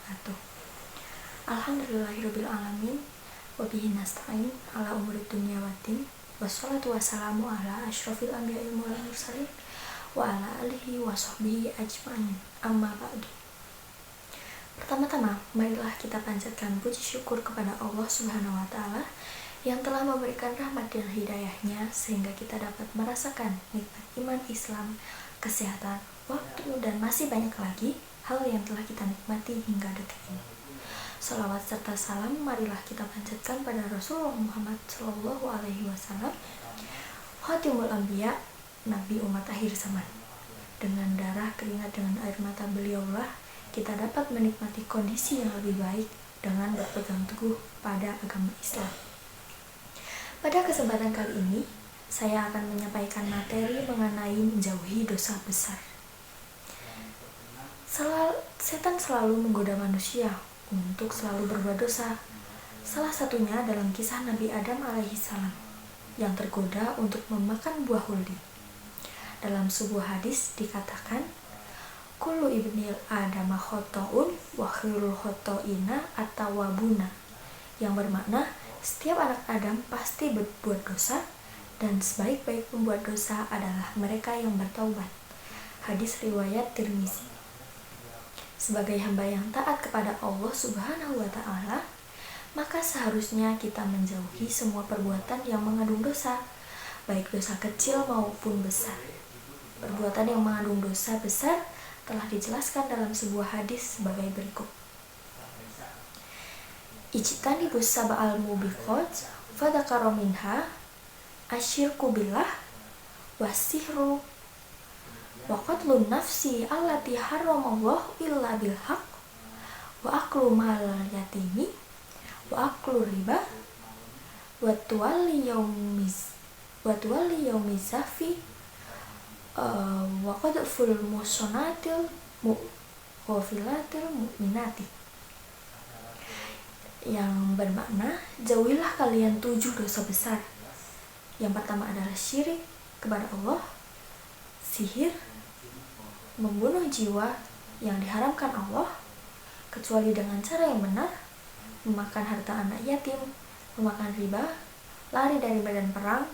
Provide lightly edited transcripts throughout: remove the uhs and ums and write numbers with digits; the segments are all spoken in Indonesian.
wabarakatuh. Alhamdulillahirabbil alamin wa bihi nasta'in ala umuri dunya waddin. Wassalatu wassalamu ala asyrofil anbiya'i wal mursalin wa ala alihi wa sahbihi ajma'in. Amma ba'du. Pertama-tama, marilah kita panjatkan puji syukur kepada Allah Subhanahu wa taala yang telah memberikan rahmat dan hidayahnya sehingga kita dapat merasakan nikmat iman Islam, kesehatan, waktu, dan masih banyak lagi hal yang telah kita nikmati hingga detik ini. Salawat serta salam marilah kita panjatkan pada Rasulullah Muhammad SAW, Khatimul Anbiya, Nabi umat akhir zaman. Dengan darah, keringat, dengan air mata beliaulah kita dapat menikmati kondisi yang lebih baik dengan berpegang teguh pada agama Islam. Pada kesempatan kali ini, saya akan menyampaikan materi mengenai menjauhi dosa besar. Setan selalu menggoda manusia untuk selalu berbuat dosa. Salah satunya dalam kisah Nabi Adam alaihissalam yang tergoda untuk memakan buah huldi. Dalam sebuah hadis dikatakan, kullu ibni Adam khotoun wa khairul khotoina at-tawwabuna, yang bermakna setiap anak Adam pasti berbuat dosa dan sebaik-baik pembuat dosa adalah mereka yang bertaubat. Hadis riwayat Tirmizi. Sebagai hamba yang taat kepada Allah Subhanahu wa taala, maka seharusnya kita menjauhi semua perbuatan yang mengandung dosa, baik dosa kecil maupun besar. Perbuatan yang mengandung dosa besar telah dijelaskan dalam sebuah hadis sebagai berikut. Ijtanibus sab'al mubiqat fadzakara minha asyirku billah wasihru wa qatlun nafsi allati haramallahu illa bil haqq wa aklu mal yatimi wa aklu riba wa tuwalli yaumiz zafi wa qadful muhsanatil ghafilatil mu'minati, yang bermakna jauhilah kalian 7 dosa besar. Yang pertama adalah syirik kepada Allah, sihir, membunuh jiwa yang diharamkan Allah kecuali dengan cara yang benar, memakan harta anak yatim, memakan riba, lari dari medan perang,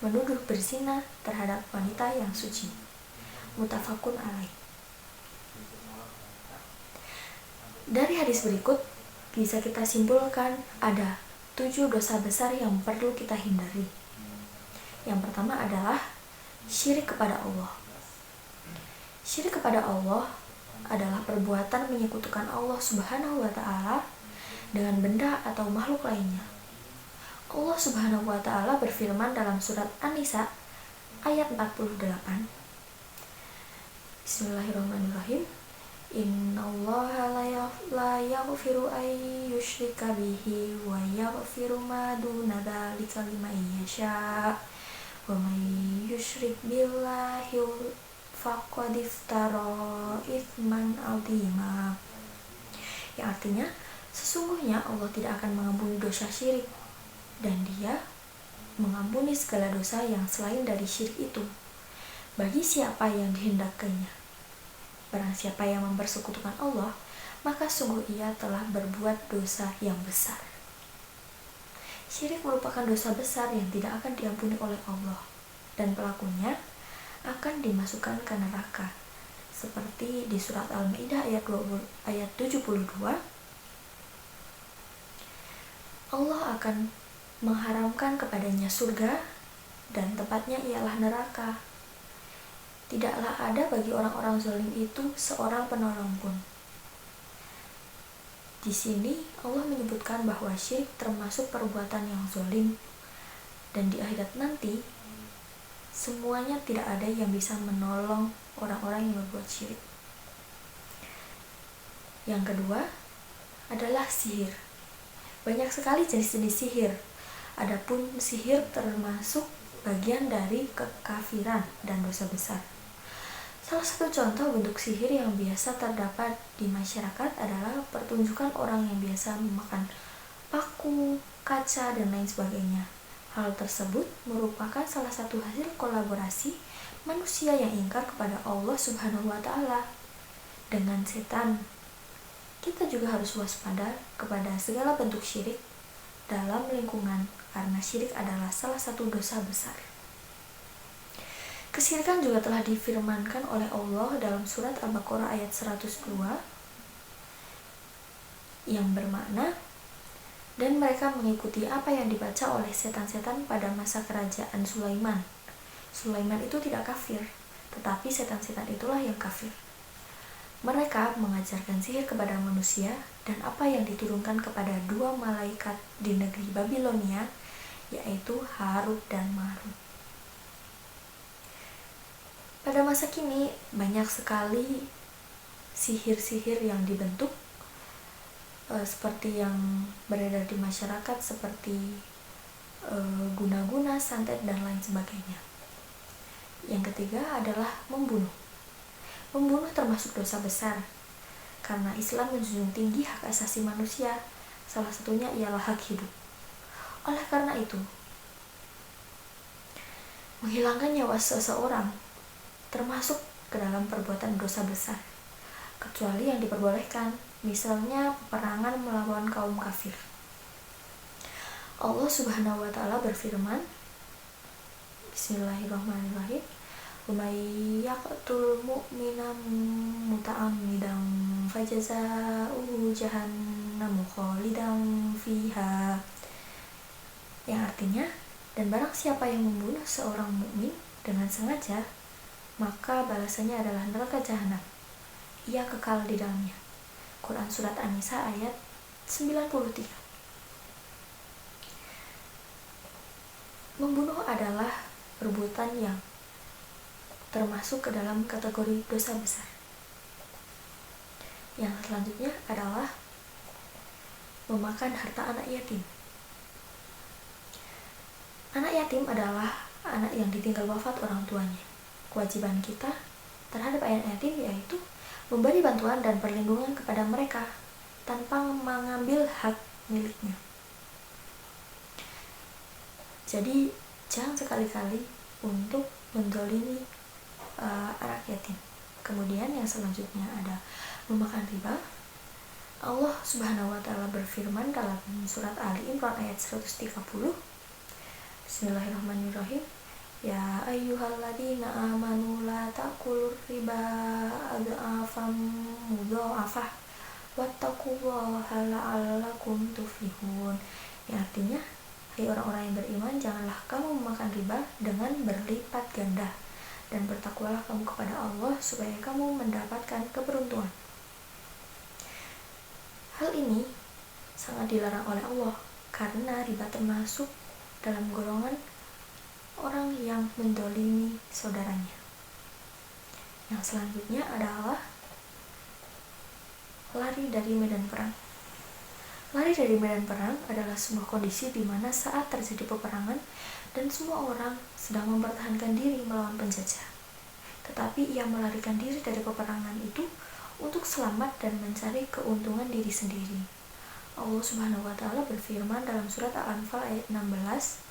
menuduh berzina terhadap wanita yang suci. Muttafaqun alaih. Dari hadis berikut bisa kita simpulkan ada 7 dosa besar yang perlu kita hindari. Yang pertama adalah syirik kepada Allah. Syirik kepada Allah adalah perbuatan menyekutukan Allah Subhanahu wa taala dengan benda atau makhluk lainnya. Allah Subhanahu wa taala berfirman dalam surat An-Nisa ayat 48. Bismillahirrahmanirrahim. Innallaha la yaghfiru an yushrika bihi wa yaghfiru ma duna dzalika liman yasha. Wa may yusyrik billahi faqad iftara itsman 'azima. Yang artinya, sesungguhnya Allah tidak akan mengampuni dosa syirik, dan Dia mengampuni segala dosa yang selain dari syirik itu bagi siapa yang dihendakinya. Barang siapa yang mempersekutukan Allah, maka sungguh ia telah berbuat dosa yang besar. Syirik merupakan dosa besar yang tidak akan diampuni oleh Allah, dan pelakunya akan dimasukkan ke neraka. Seperti di surat Al-Maidah ayat 72, Allah akan mengharamkan kepadanya surga dan tempatnya ialah neraka. Tidaklah ada bagi orang-orang zalim itu seorang penolong pun. Di sini Allah menyebutkan bahwa syirik termasuk perbuatan yang zalim, dan di akhirat nanti semuanya tidak ada yang bisa menolong orang-orang yang berbuat syirik. Yang kedua adalah sihir. Banyak sekali jenis-jenis sihir. Adapun sihir termasuk bagian dari kekafiran dan dosa besar. Salah satu contoh bentuk sihir yang biasa terdapat di masyarakat adalah pertunjukan orang yang biasa memakan paku, kaca, dan lain sebagainya. Hal tersebut merupakan salah satu hasil kolaborasi manusia yang ingkar kepada Allah Subhanahu wa taala dengan setan. Kita juga harus waspada kepada segala bentuk syirik dalam lingkungan, karena syirik adalah salah satu dosa besar. Kesyirikan juga telah difirmankan oleh Allah dalam surat Al-Baqarah ayat 102 yang bermakna, dan mereka mengikuti apa yang dibaca oleh setan-setan pada masa kerajaan Sulaiman. Sulaiman itu tidak kafir, tetapi setan-setan itulah yang kafir. Mereka mengajarkan sihir kepada manusia dan apa yang diturunkan kepada dua malaikat di negeri Babilonia, yaitu Harut dan Marut. Pada masa kini, banyak sekali sihir-sihir yang dibentuk, seperti yang beredar di masyarakat, seperti guna-guna, santet, dan lain sebagainya. Yang ketiga adalah membunuh. Membunuh termasuk dosa besar, karena Islam menjunjung tinggi hak asasi manusia, salah satunya ialah hak hidup. Oleh karena itu, menghilangkan nyawa seseorang termasuk ke dalam perbuatan dosa besar, kecuali yang diperbolehkan, misalnya peperangan melawan kaum kafir. Allah Subhanahu wa Ta'ala berfirman, Bismillahirrahmanirrahim, "May yaqtul mu'mina muta'ammidan fajazaohu jahannamu khalidan fiha." Yang artinya, dan barang siapa yang membunuh seorang mukmin dengan sengaja, maka balasannya adalah neraka jahanam. Ia kekal di dalamnya. Quran Surat An-Nisa ayat 93. Membunuh adalah perbuatan yang termasuk ke dalam kategori dosa besar. Yang selanjutnya adalah memakan harta anak yatim. Anak yatim adalah anak yang ditinggal wafat orang tuanya. Kewajiban kita terhadap anak yatim yaitu memberi bantuan dan perlindungan kepada mereka tanpa mengambil hak miliknya. Jadi jangan sekali-kali untuk menzalimi anak yatim. Kemudian yang selanjutnya ada memakan riba. Allah Subhanahu wa Ta'ala berfirman dalam surat Ali Imran ayat 130, Bismillahirrahmanirrahim, "Ya ayyuhalladzina amanu la ta'kulur riba adhafan mudha'afah wattaqullaha la'allakum tuflihun." Yang artinya, hai orang-orang yang beriman, janganlah kamu memakan riba dengan berlipat ganda, dan bertakwalah kamu kepada Allah supaya kamu mendapatkan keberuntungan. Hal ini sangat dilarang oleh Allah karena riba termasuk dalam golongan orang yang mendolimi saudaranya. Yang selanjutnya adalah lari dari medan perang. Lari dari medan perang adalah sebuah kondisi di mana saat terjadi peperangan dan semua orang sedang mempertahankan diri melawan penjajah. Tetapi ia melarikan diri dari peperangan itu untuk selamat dan mencari keuntungan diri sendiri. Allah Subhanahu wa Ta'ala berfirman dalam surat Al-Anfal ayat 16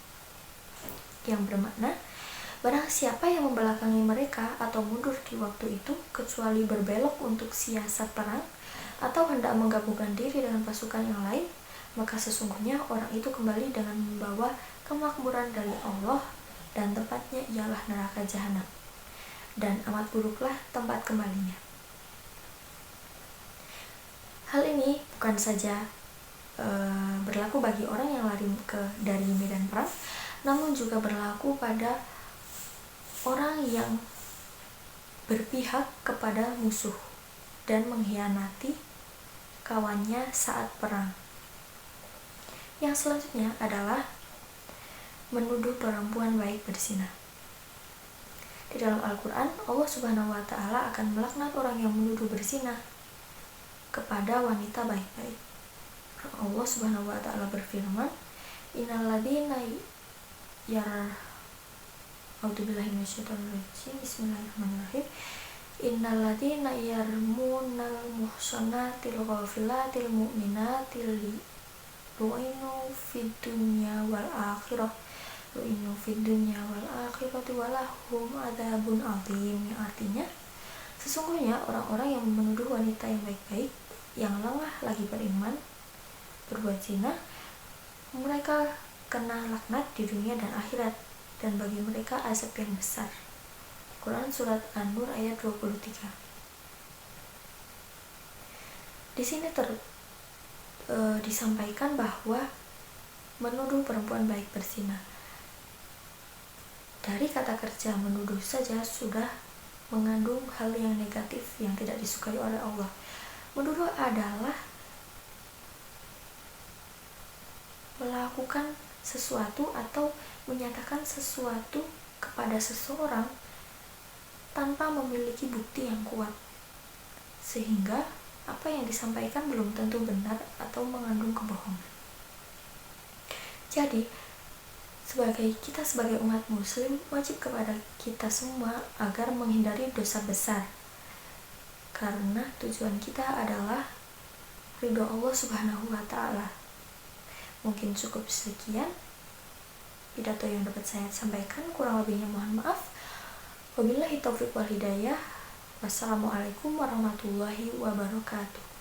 yang bermakna, barang siapa yang membelakangi mereka atau mundur di waktu itu kecuali berbelok untuk siasat perang atau hendak menggabungkan diri dengan pasukan yang lain, maka sesungguhnya orang itu kembali dengan membawa kemakmuran dari Allah, dan tempatnya ialah neraka jahanam, dan amat buruklah tempat kembalinya. Hal ini bukan saja berlaku bagi orang yang lari dari medan perang, namun juga berlaku pada orang yang berpihak kepada musuh dan mengkhianati kawannya saat perang. Yang selanjutnya adalah menuduh perempuan baik berzina. Di dalam Al-Quran, Allah Subhanahu wa Ta'ala akan melaknat orang yang menuduh berzina kepada wanita baik-baik. Allah Subhanahu wa Ta'ala berfirman, "Innalladzina A'udzubillahi minasyaitonirrajim. Bismillahirrahmanirrahim. Innalladzina yarmunal muhsanatil ghafilatil mu'minatil lu'inu fid dunya wal akhirah walahum adzabun adzim." Yang artinya, sesungguhnya orang-orang yang menuduh wanita yang baik-baik yang lengah lagi beriman berbuat zina, mereka kena laknat di dunia dan akhirat, dan bagi mereka azab yang besar. Quran Surat An-Nur ayat 23. Di sini disampaikan bahwa menuduh perempuan baik berzina. Dari kata kerja menuduh saja sudah mengandung hal yang negatif yang tidak disukai oleh Allah. Menuduh adalah melakukan sesuatu atau menyatakan sesuatu kepada seseorang tanpa memiliki bukti yang kuat, sehingga apa yang disampaikan belum tentu benar atau mengandung kebohongan. Jadi, sebagai umat muslim wajib kepada kita semua agar menghindari dosa besar, karena tujuan kita adalah ridho Allah Subhanahu wa Ta'ala. Mungkin cukup sekian pidato yang dapat saya sampaikan, kurang lebihnya mohon maaf. Wabillahi taufiq wal hidayah. Wassalamualaikum warahmatullahi wabarakatuh.